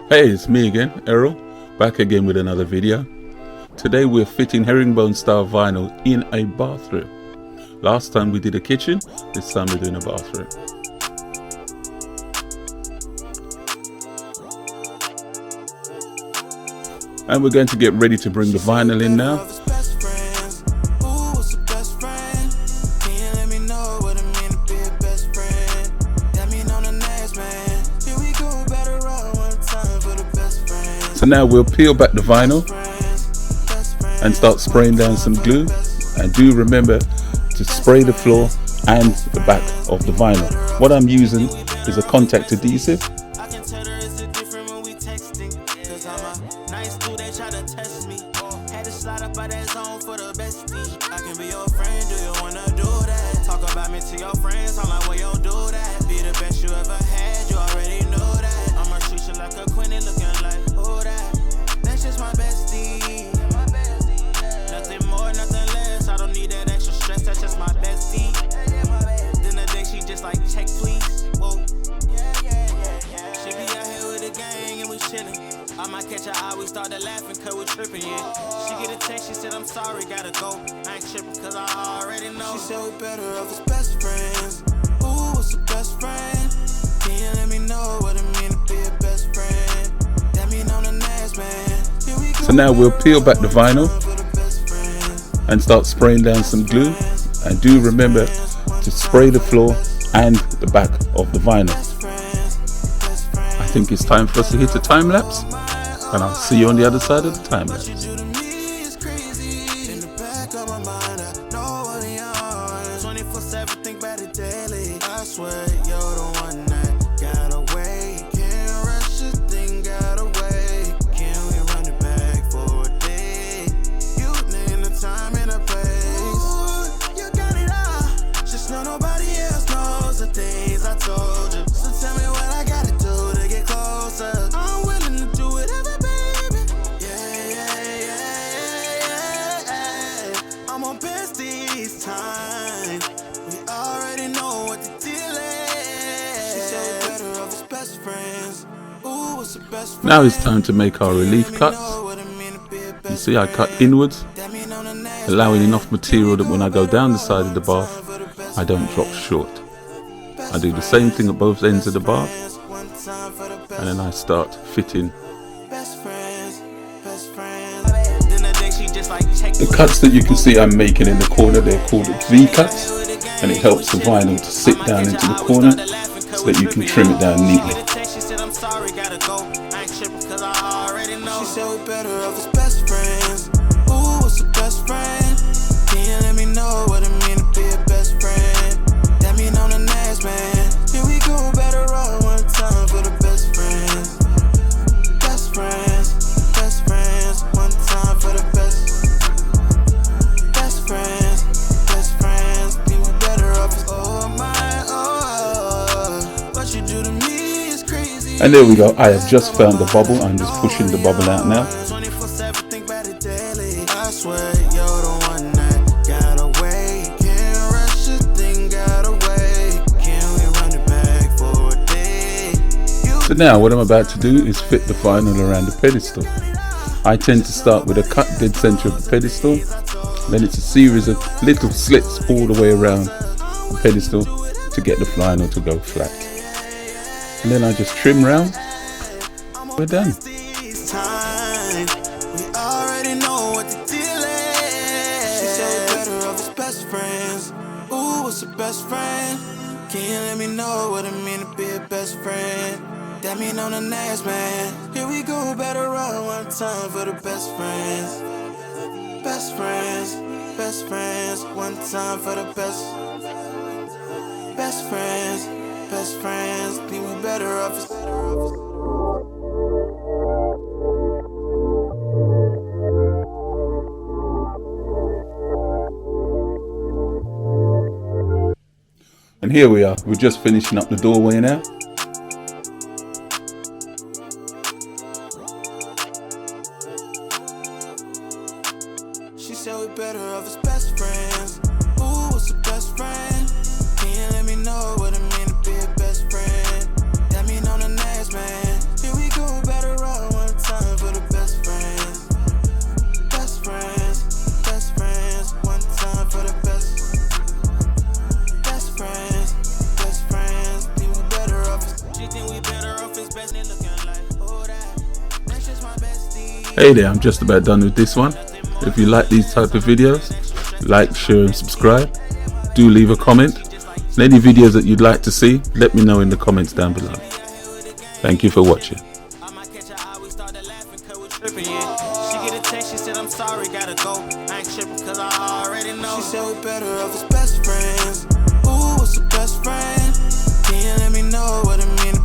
Hey, it's me again, Errol, back again with another video. Today we're fitting herringbone style vinyl in a bathroom. Last time we did a kitchen, this time we're doing a bathroom. And we're going to get ready to bring the vinyl in now. So now we'll peel back the vinyl and start spraying down some glue. And do remember to spray the floor and the back of the vinyl. What I'm using is a contact adhesive. I might catch her eye, we started laughing cause we tripping, yeah. She get a text, she said I'm sorry, gotta go. I ain't tripping cause I already know. She said we better off as best friends. Ooh, what's a best friend? Can you let me know what it mean to be a best friend? That mean on the next man. So now we'll peel back the vinyl and start spraying down some glue. And do remember to spray the floor and the back of the vinyl. I think it's time for us to hit a time lapse, and I'll see you on the other side of the time lapse. Now it's time to make our relief cuts. You see, I cut inwards, allowing enough material that when I go down the side of the bath, I don't drop short. I do the same thing at both ends of the bath, and then I start fitting. The cuts that you can see I'm making in the corner, they're called V cuts, and it helps the vinyl to sit down into the corner so that you can trim it down neatly. She said we better off as best friends. Ooh, what's a best friend? Can you let me know what it mean to be a best friend? That mean on the next man. Here we go, better off one time for the best friends. Best friends, one time for the best. Best friends, think we better off as oh my, oh. What you do to me is crazy. And there we go, I have just found the bubble. I'm just pushing the bubble out now. So now what I'm about to do is fit the vinyl around the pedestal. I tend to start with a cut dead center of the pedestal, then it's a series of little slits all the way around the pedestal to get the vinyl to go flat. And then I just trim round. We're done. Best friend, can you let me know what it mean to be a best friend? That mean on the next man. Here we go, better run one time for the best friends. Best friends, one time for the best. Best friends, think we better off. And here we are, we're just finishing up the doorway now. She said we better off as best friends. Ooh, what's a best friend? Can you let me know what it mean to be a best friend? That mean on the next man. Here we go, better Hey there, I'm just about done with this one. If you like these type of videos, like, share and subscribe. Do leave a comment. And any videos that you'd like to see, let me know in the comments down below. Thank you for watching. She get a text, she said I'm sorry, gotta go. I ain't tripping cause I already know. She said we better off as best friends. Ooh, what's a best friend? Can you let me know what it means?